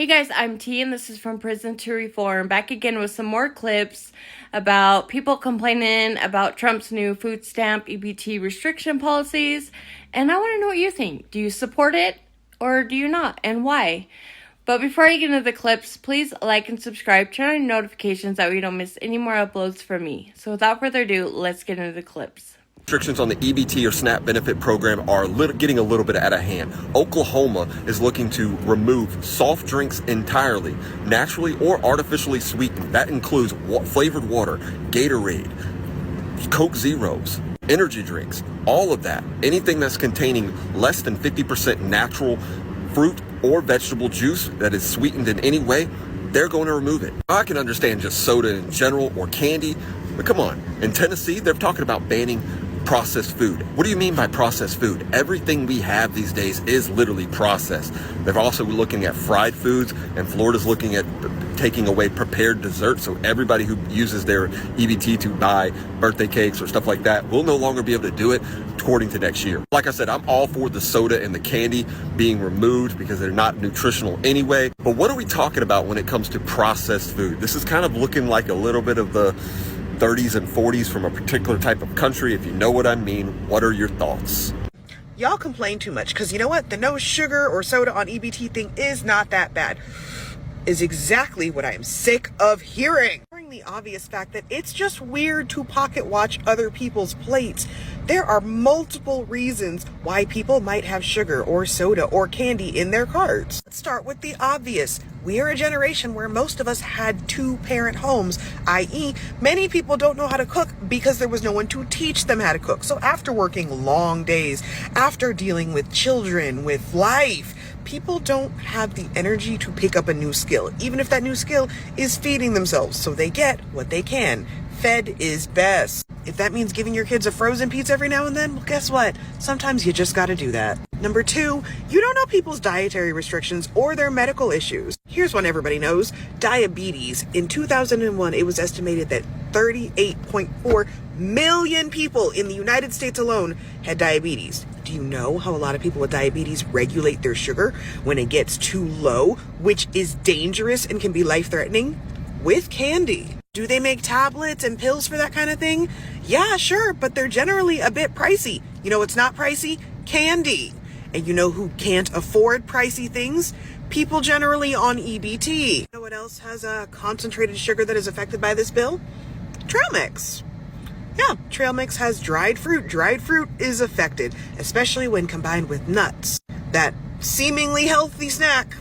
Hey guys, I'm T and this is from Prison to Reform. Back again with some more clips about people complaining about Trump's new food stamp EBT restriction policies. And I want to know what you think. Do you support it or do you not? And why? But before I get into the clips, please like and subscribe, turn on notifications that way you don't miss any more uploads from me. So without further ado, let's get into the clips. Restrictions on the EBT or SNAP benefit program are getting a little bit out of hand. Oklahoma is looking to remove soft drinks entirely, naturally or artificially sweetened. That includes flavored water, Gatorade, Coke Zeros, energy drinks, all of that. Anything that's containing less than 50% natural fruit or vegetable juice that is sweetened in any way, they're going to remove it. I can understand just soda in general or candy, but come on. In Tennessee, they're talking about banning processed food. What do you mean by processed food? Everything we have these days is literally processed. They're also looking at fried foods, and Florida's looking at taking away prepared desserts. So everybody who uses their EBT to buy birthday cakes or stuff like that will no longer be able to do it according to next year. Like I said, I'm all for the soda and the candy being removed because they're not nutritional anyway. But what are we talking about when it comes to processed food? This is kind of looking like a little bit of the 30s and 40s from a particular type of country. If you know what I mean, what are your thoughts? Y'all complain too much because you know what? The no sugar or soda on EBT thing is not that bad. Is exactly what I am sick of hearing. The obvious fact that it's just weird to pocket watch other people's plates. There are multiple reasons why people might have sugar or soda or candy in their carts. Let's start with the obvious. We are a generation where most of us had two-parent homes, i.e., many people don't know how to cook because there was no one to teach them how to cook. So after working long days, after dealing with children, with life, people don't have the energy to pick up a new skill, even if that new skill is feeding themselves. So they get what they can. Fed is best. If that means giving your kids a frozen pizza every now and then, well, guess what? Sometimes you just gotta do that. Number two, you don't know people's dietary restrictions or their medical issues. Here's one everybody knows. Diabetes. In 2001, it was estimated that 38.4 million people in the United States alone had diabetes. Do you know how a lot of people with diabetes regulate their sugar when it gets too low, which is dangerous and can be life-threatening? With candy. Do they make tablets and pills for that kind of thing? Yeah, sure, but they're generally a bit pricey. You know what's not pricey? Candy. And you know who can't afford pricey things? People generally on EBT. You know what else has a concentrated sugar that is affected by this bill? Trail mix. Yeah, trail mix has dried fruit. Dried fruit is affected, especially when combined with nuts. That seemingly healthy snack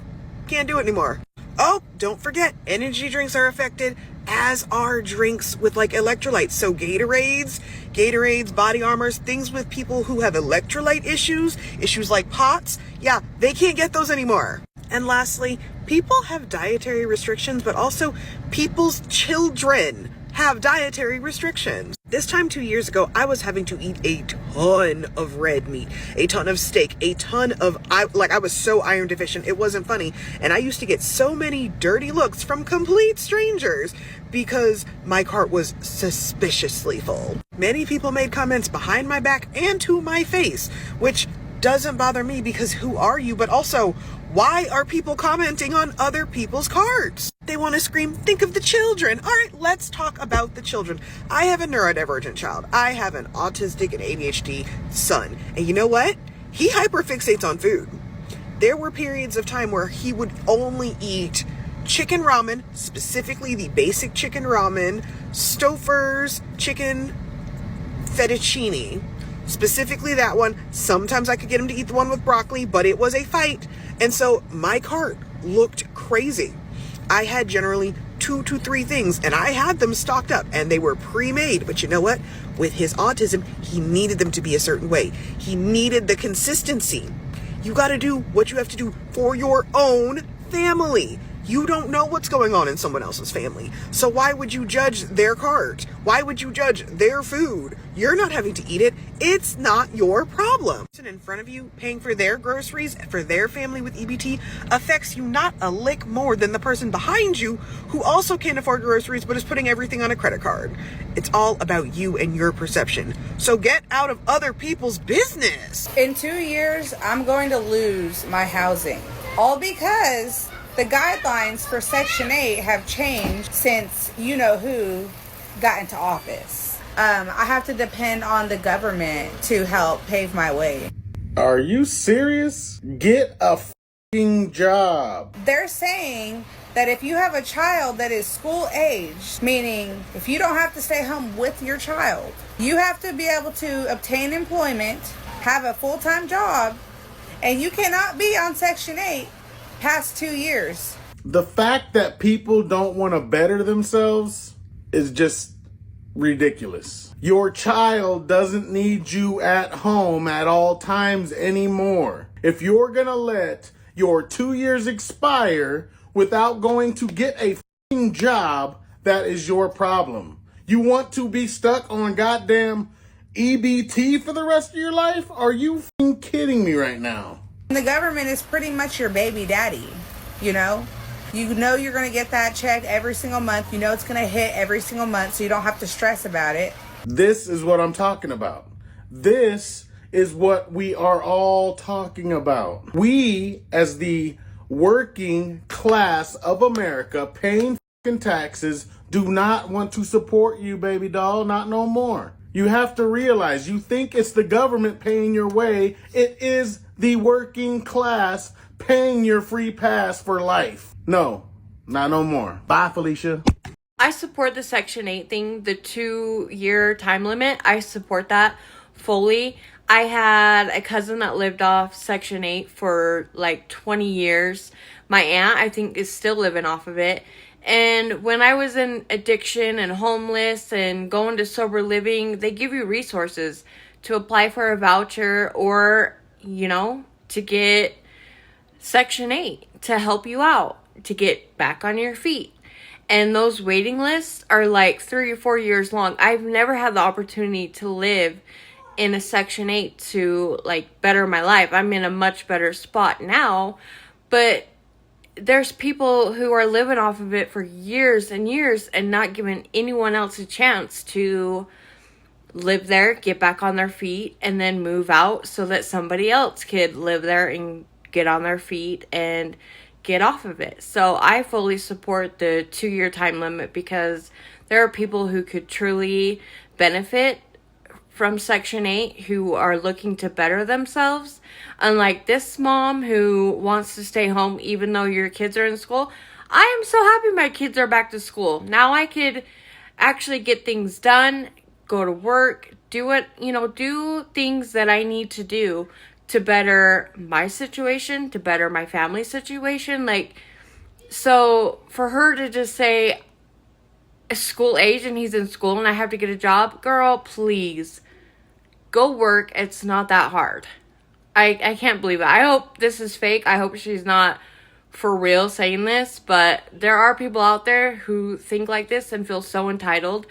can't do it anymore. Oh, don't forget, energy drinks are affected, as are drinks with like electrolytes. So Gatorades, Body Armors, things with people who have electrolyte issues like POTS, yeah, they can't get those anymore. And lastly, people have dietary restrictions, but also people's children have dietary restrictions. This time 2 years ago, I was having to eat a ton of red meat, a ton of steak, a ton of, I was so iron deficient, it wasn't funny. And I used to get so many dirty looks from complete strangers because my cart was suspiciously full. Many people made comments behind my back and to my face, which doesn't bother me because who are you? But also, why are people commenting on other people's carts? They want to scream, think of the children. All right, let's talk about the children. I have a neurodivergent child. I have an autistic and ADHD son. And you know what? He hyperfixates on food. There were periods of time where he would only eat chicken ramen, specifically the basic chicken ramen, Stouffer's chicken fettuccine. Specifically that one. Sometimes I could get him to eat the one with broccoli, but it was a fight. And so my cart looked crazy. I had generally 2 to 3 things and I had them stocked up and they were pre-made. But you know what? With his autism, he needed them to be a certain way. He needed the consistency. You got to do what you have to do for your own family. You don't know what's going on in someone else's family. So why would you judge their cart? Why would you judge their food? You're not having to eat it. It's not your problem. The person in front of you paying for their groceries for their family with EBT affects you not a lick more than the person behind you who also can't afford groceries but is putting everything on a credit card. It's all about you and your perception. So get out of other people's business. In 2 years, I'm going to lose my housing. All because The guidelines for Section 8 have changed since you know who got into office. I have to depend on the government to help pave my way. Are you serious? Get a f***ing job. They're saying that if you have a child that is school aged, meaning if you don't have to stay home with your child, you have to be able to obtain employment, have a full-time job, and you cannot be on Section 8 past 2 years. The fact that people don't want to better themselves is just ridiculous. Your child doesn't need you at home at all times anymore. If you're gonna let your 2 years expire without going to get a f***ing job, that is your problem. You want to be stuck on goddamn EBT for the rest of your life? Are you f***ing kidding me right now? The government is pretty much your baby daddy, you know? You know you're going to get that check every single month. You know it's going to hit every single month, so you don't have to stress about it. This is what I'm talking about. This is what we are all talking about. We, as the working class of America, paying f***ing taxes, do not want to support you, baby doll. Not no more. You have to realize, you think it's the government paying your way. It is the working class paying your free pass for life. No, not no more. Bye, Felicia. I support the Section 8 thing, the 2-year time limit. I support that fully. I had a cousin that lived off Section 8 for like 20 years. My aunt, I think, is still living off of it. And when I was in addiction and homeless and going to sober living, they give you resources to apply for a voucher or, you know, to get Section 8 to help you out, to get back on your feet. And those waiting lists are like 3 or 4 years long. I've never had the opportunity to live in a Section 8 to like better my life. I'm in a much better spot now, but there's people who are living off of it for years and years and not giving anyone else a chance to live there, get back on their feet, and then move out so that somebody else could live there and get on their feet and get off of it. So I fully support the 2-year time limit because there are people who could truly benefit from Section 8 who are looking to better themselves. Unlike this mom who wants to stay home even though your kids are in school. I am so happy my kids are back to school. Now I could actually get things done, go to work, do things that I need to do to better my situation, to better my family situation. So for her to just say school age and he's in school and I have to get a job, girl, please go work. It's not that hard. I can't believe it. I hope this is fake. I hope she's not for real saying this, but there are people out there who think like this and feel so entitled,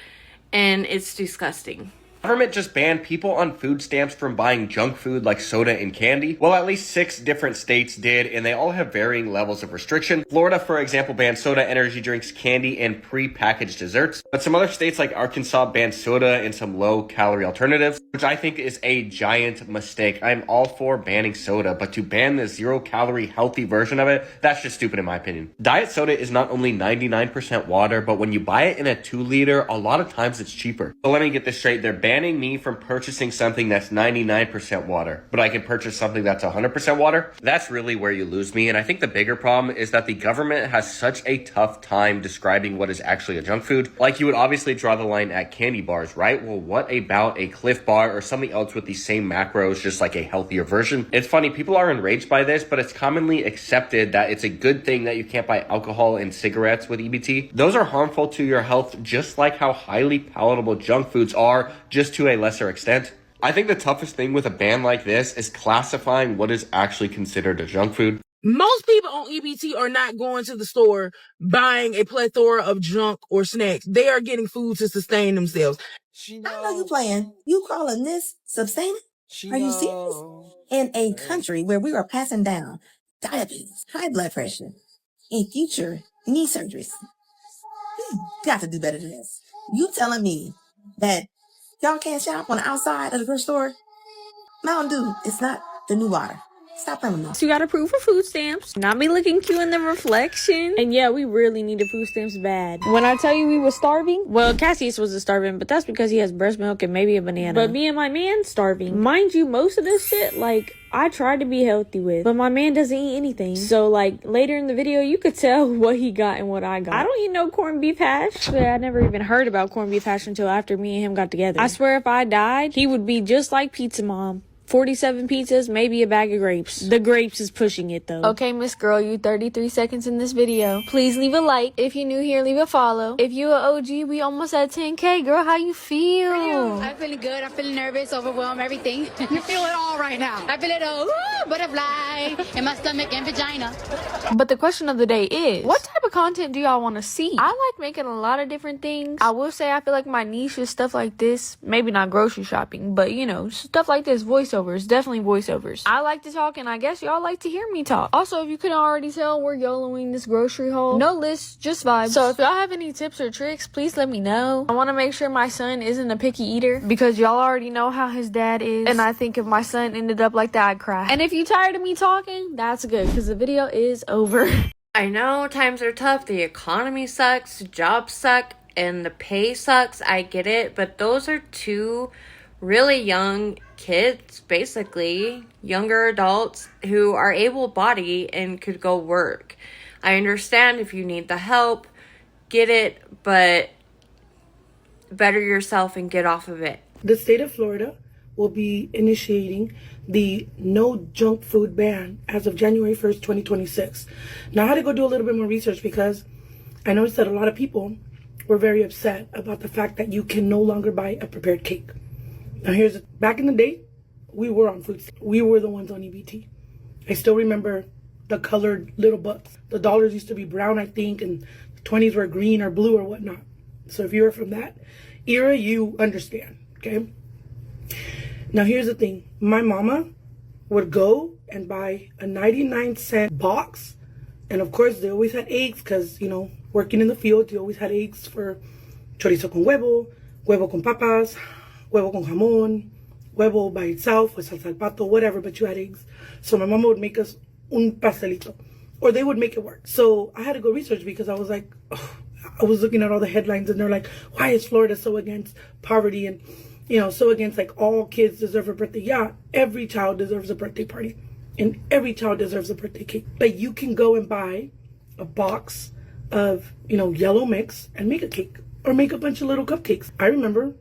and it's disgusting. Government just banned people on food stamps from buying junk food like soda and candy. Well, at least 6 different states did, and they all have varying levels of restriction. Florida, for example, banned soda, energy drinks, candy, and pre-packaged desserts. But some other states like Arkansas banned soda and some low-calorie alternatives, which I think is a giant mistake. I'm all for banning soda, but to ban the 0-calorie healthy version of it, that's just stupid in my opinion. Diet soda is not only 99% water, but when you buy it in a 2-liter, a lot of times it's cheaper. So let me get this straight. They're banning me from purchasing something that's 99% water, but I can purchase something that's 100% water. That's really where you lose me. And I think the bigger problem is that the government has such a tough time describing what is actually a junk food. Like, you would obviously draw the line at candy bars, right? Well, what about a Cliff Bar or something else with the same macros, just like a healthier version? It's funny, people are enraged by this, but it's commonly accepted that it's a good thing that you can't buy alcohol and cigarettes with EBT. Those are harmful to your health, just like how highly palatable junk foods are, just to a lesser extent. I think the toughest thing with a ban like this is classifying what is actually considered a junk food. Most people on EBT are not going to the store buying a plethora of junk or snacks. They are getting food to sustain themselves. I know you playing. You calling this sustaining? Are you serious? In a country where we are passing down diabetes, high blood pressure, and future knee surgeries, you got to do better than this. You telling me that y'all can't shop on the outside of the grocery store? Mountain Dew is not the new water. Stop playing with me. So you gotta prove for food stamps. Not me looking cute in the reflection. And yeah, we really needed food stamps bad. When I tell you we were starving, well, Cassius wasn't starving, but that's because he has breast milk and maybe a banana. But me and my man starving. Mind you, most of this shit, like, I tried to be healthy with, but my man doesn't eat anything. So, like, later in the video, you could tell what he got and what I got. I don't eat no corned beef hash. But I never even heard about corned beef hash until after me and him got together. I swear if I died, he would be just like Pizza Mom. 47 pizzas, maybe a bag of grapes. The grapes is pushing it though. Okay, Miss Girl, you 33 seconds in this video. Please leave a like. If you're new here, leave a follow. If you a OG, we almost at 10K. Girl, how you feel? I'm feeling good. I'm feeling nervous, overwhelmed, everything. You feel it all right now. I feel it all, butterfly in my stomach and vagina. But the question of the day is, what type of content do y'all want to see? I like making a lot of different things. I will say I feel like my niche is stuff like this. Maybe not grocery shopping, but you know, stuff like this, voiceovers, definitely voiceovers. I like to talk and I guess y'all like to hear me talk. Also, if you couldn't already tell, we're YOLOing this grocery haul. No list, just vibes. So if y'all have any tips or tricks, please let me know. I want to make sure my son isn't a picky eater because y'all already know how his dad is. And I think if my son ended up like that, I'd cry. And if you tired of me talking, that's good because the video is over. I know times are tough. The economy sucks, jobs suck, and the pay sucks. I get it, but those are two really young kids, basically younger adults who are able-bodied and could go work. I understand if you need the help, get it, but better yourself and get off of it. The state of Florida will be initiating the no junk food ban as of January 1st, 2026. Now, I had to go do a little bit more research because I noticed that a lot of people were very upset about the fact that you can no longer buy a prepared cake. Now, back in the day, we were on food stamps. We were the ones on EBT. I still remember the colored little bucks. The dollars used to be brown, I think, and the 20s were green or blue or whatnot. So if you were from that era, you understand, okay? Now, here's the thing. My mama would go and buy a 99-cent box. And, of course, they always had eggs because, you know, working in the field, you always had eggs for chorizo con huevo, huevo con papas, huevo con jamón, huevo by itself, with salsa al pato, whatever, but you had eggs. So my mama would make us un pastelito, or they would make it work. So I had to go research because I was like, I was looking at all the headlines and they're like, why is Florida so against poverty and, you know, so against like all kids deserve a birthday? Yeah, every child deserves a birthday party and every child deserves a birthday cake. But you can go and buy a box of, you know, yellow mix and make a cake or make a bunch of little cupcakes. I remember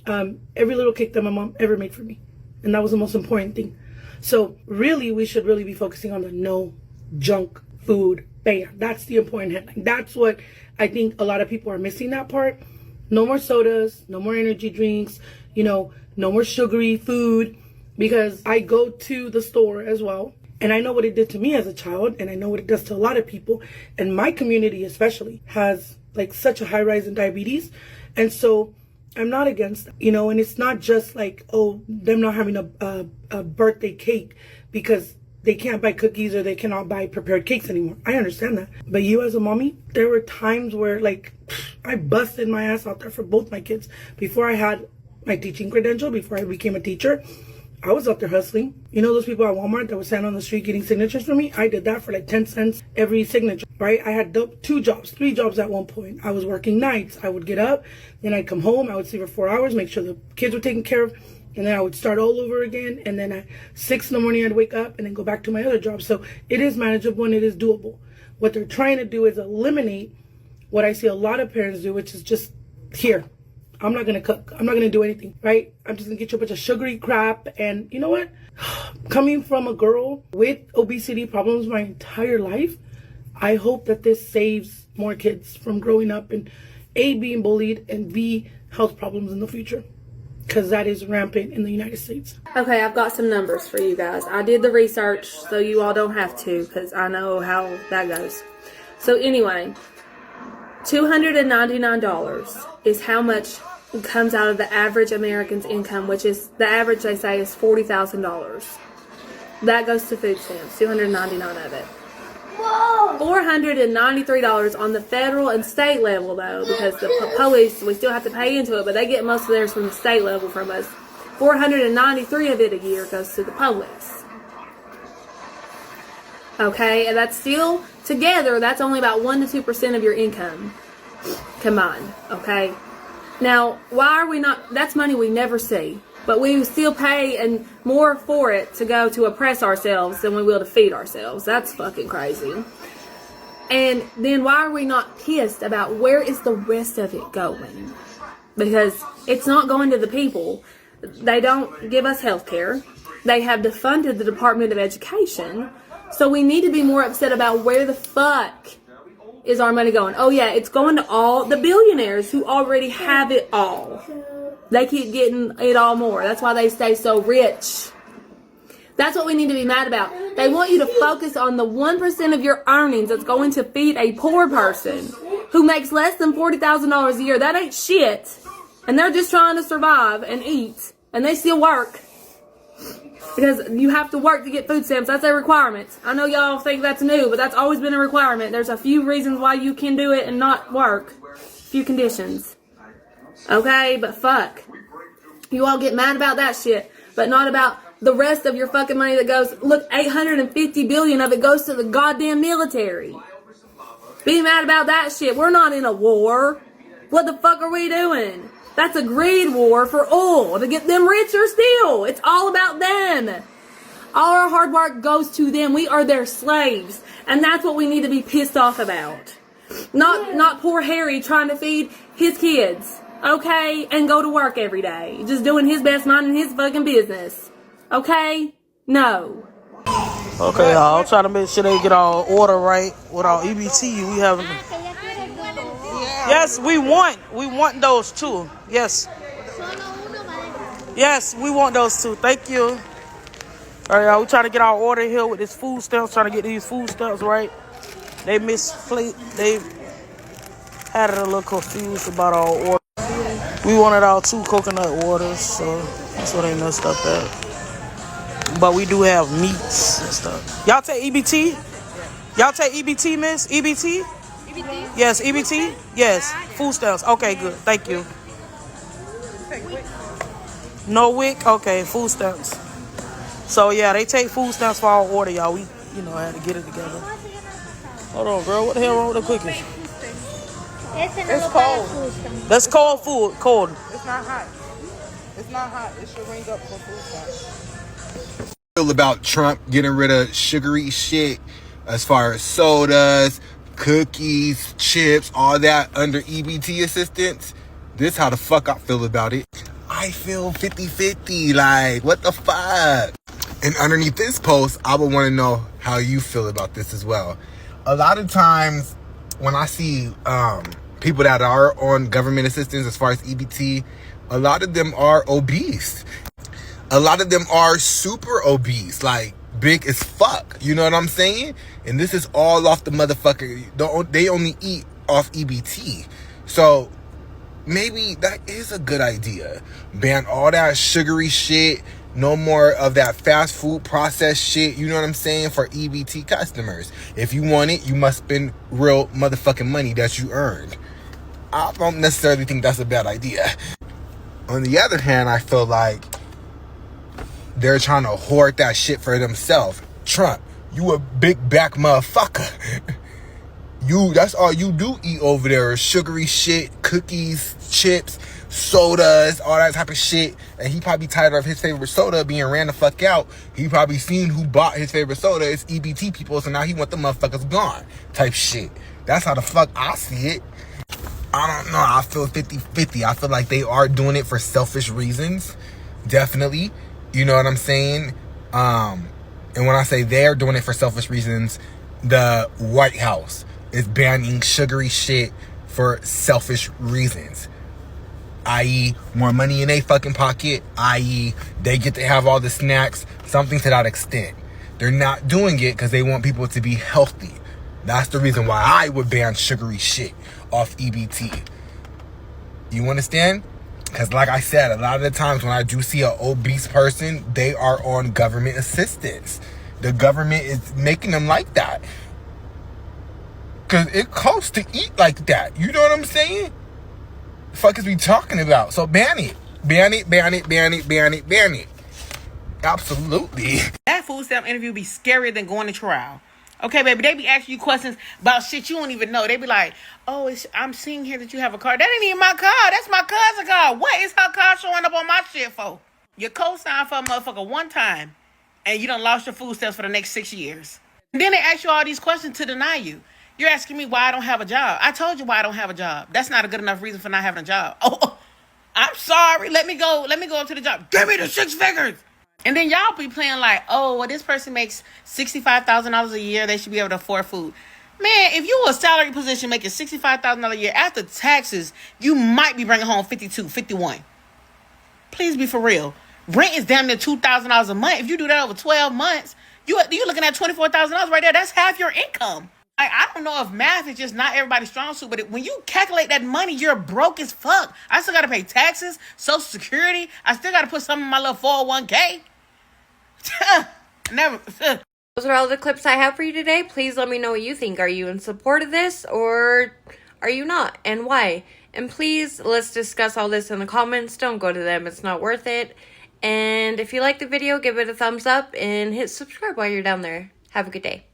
every little cake that my mom ever made for me. And that was the most important thing. So really, we should really be focusing on the no junk food ban. That's the important headline. That's what I think a lot of people are missing, that part. No more sodas, no more energy drinks, you know, no more sugary food. Because I go to the store as well. And I know what it did to me as a child. And I know what it does to a lot of people. And my community especially has like such a high rise in diabetes. And so I'm not against that, you know, and it's not just like, oh, them not having a birthday cake because they can't buy cookies or they cannot buy prepared cakes anymore. I understand that. But you as a mommy, there were times where like I busted my ass out there for both my kids. Before I had my teaching credential, before I became a teacher, I was out there hustling. You know those people at Walmart that were standing on the street getting signatures for me? I did that for like 10 cents every signature, right? I had 3 jobs at one point. I was working nights. I would get up, then I'd come home. I would sleep for 4 hours, make sure the kids were taken care of, and then I would start all over again. And then at 6 in the morning, I'd wake up and then go back to my other job. So it is manageable and it is doable. What they're trying to do is eliminate what I see a lot of parents do, which is just here. I'm not going to cook. I'm not going to do anything, right? I'm just going to get you a bunch of sugary crap. And you know what? Coming from a girl with obesity problems my entire life, I hope that this saves more kids from growing up and A, being bullied, and B, health problems in the future. Because that is rampant in the United States. Okay, I've got some numbers for you guys. I did the research, so you all don't have to, because I know how that goes. So anyway, $299 is how much comes out of the average American's income, which is, the average they say is $40,000. That goes to food stamps, $299 of it. Whoa! $493 on the federal and state level though, because the police, we still have to pay into it, but they get most of theirs from the state level from us. $493 of it a year goes to the police. Okay, and that's still together, that's only about 1 to 2% of your income combined. Okay, now why are we not? That's money we never see, but we still pay and more for it to go to oppress ourselves than we will to feed ourselves. That's fucking crazy. And then why are we not pissed about where is the rest of it going? Because it's not going to the people. They don't give us health care. They have defunded the Department of Education. So we need to be more upset about where the fuck is our money going. Oh yeah, it's going to all the billionaires who already have it all. They keep getting it all more. That's why they stay so rich. That's what we need to be mad about. They want you to focus on the 1% of your earnings that's going to feed a poor person who makes less than $40,000 a year. That ain't shit. And they're just trying to survive and eat. And they still work. Because you have to work to get food stamps. That's a requirement. I know y'all think that's new, but that's always been a requirement. There's a few reasons why you can do it and not work. A few conditions. Okay, but fuck. You all get mad about that shit, but not about the rest of your fucking money that goes, look, $850 billion of it goes to the goddamn military. Be mad about that shit. We're not in a war. What the fuck are we doing? That's a greed war for oil to get them richer still. It's all about them. All our hard work goes to them. We are their slaves. And that's what we need to be pissed off about. Not poor Harry trying to feed his kids, okay? And go to work every day. Just doing his best, minding his fucking business. Okay? No. Okay, y'all. I'm trying to make sure they get our order right with our EBT. We haven't. Yes, we want those too. Yes. Yes, we want those too. Thank you. All right, y'all. We trying to get our order here with this food stamps. Trying to get these food stamps right. They misplaced. They had it a little confused about our order. We wanted our 2 coconut waters, so that's what they messed up at. But we do have meats and stuff. Y'all take EBT? Y'all take EBT, miss? EBT? EBT? Yes, EBT? Yes. Food stamps. Okay, good. Thank you. No WIC? Okay, food stamps. So, yeah, they take food stamps for our order, y'all. We, had to get it together. Hold on, girl. What the hell wrong with the cookies? It's cold. That's cold food. Cold. It's not hot. It's not hot. It should ring up for food stamps. Feel about Trump getting rid of sugary shit as far as sodas, cookies, chips, all that under EBT assistance. This how the fuck I feel about it. I feel 50-50, like what the fuck? And underneath this post, I would want to know how you feel about this as well. A lot of times when I see people that are on government assistance as far as EBT, a lot of them are obese. A lot of them are super obese, like big as fuck. You know what I'm saying? And this is all off the motherfucker. They only eat off EBT. So maybe that is a good idea. Ban all that sugary shit. No more of that fast food processed shit. You know what I'm saying? For EBT customers. If you want it, you must spend real motherfucking money that you earned. I don't necessarily think that's a bad idea. On the other hand, I feel like they're trying to hoard that shit for themselves. Trump, you a big back motherfucker. That's all you do eat over there is sugary shit, cookies, chips, sodas, all that type of shit. And he probably tired of his favorite soda being ran the fuck out. He probably seen who bought his favorite soda. It's EBT people, so now he want the motherfuckers gone type shit. That's how the fuck I see it. I don't know. I feel 50-50. I feel like they are doing it for selfish reasons. Definitely. You know what I'm saying? And when I say they're doing it for selfish reasons, the White House is banning sugary shit for selfish reasons. I.e., more money in their fucking pocket. I.e., they get to have all the snacks. Something to that extent. They're not doing it because they want people to be healthy. That's the reason why I would ban sugary shit off EBT. You understand? Because like I said, a lot of the times when I do see an obese person, they are on government assistance. The government is making them like that. Because it costs to eat like that. You know what I'm saying? The fuck is we talking about? So ban it. Ban it, ban it, ban it, ban it, ban it. Absolutely. That food stamp interview be scarier than going to trial. Okay, baby, they be asking you questions about shit you don't even know. They be like, oh, I'm seeing here that you have a car. That ain't even my car. That's my cousin's car. What is her car showing up on my shit for? You co-signed for a motherfucker one time, and you done lost your food stamps for the next 6 years. And then they ask you all these questions to deny you. You're asking me why I don't have a job. I told you why I don't have a job. That's not a good enough reason for not having a job. Oh, I'm sorry. Let me go up to the job. Give me the 6 figures. And then y'all be playing like, oh, well, this person makes $65,000 a year. They should be able to afford food. Man, if you were a salary position making $65,000 a year after taxes, you might be bringing home 52, 51. Please be for real. Rent is damn near $2,000 a month. If you do that over 12 months, you're looking at $24,000 right there. That's half your income. I don't know if math is just not everybody's strong suit, but when you calculate that money, you're broke as fuck. I still got to pay taxes, Social Security. I still got to put something in my little 401k. Never. Those are all the clips I have for you today. Please let me know what you think. Are you in support of this or are you not, and why? And please, let's discuss all this in the comments. Don't go to them. It's not worth it. And if you like the video, give it a thumbs up and hit subscribe while you're down there. Have a good day.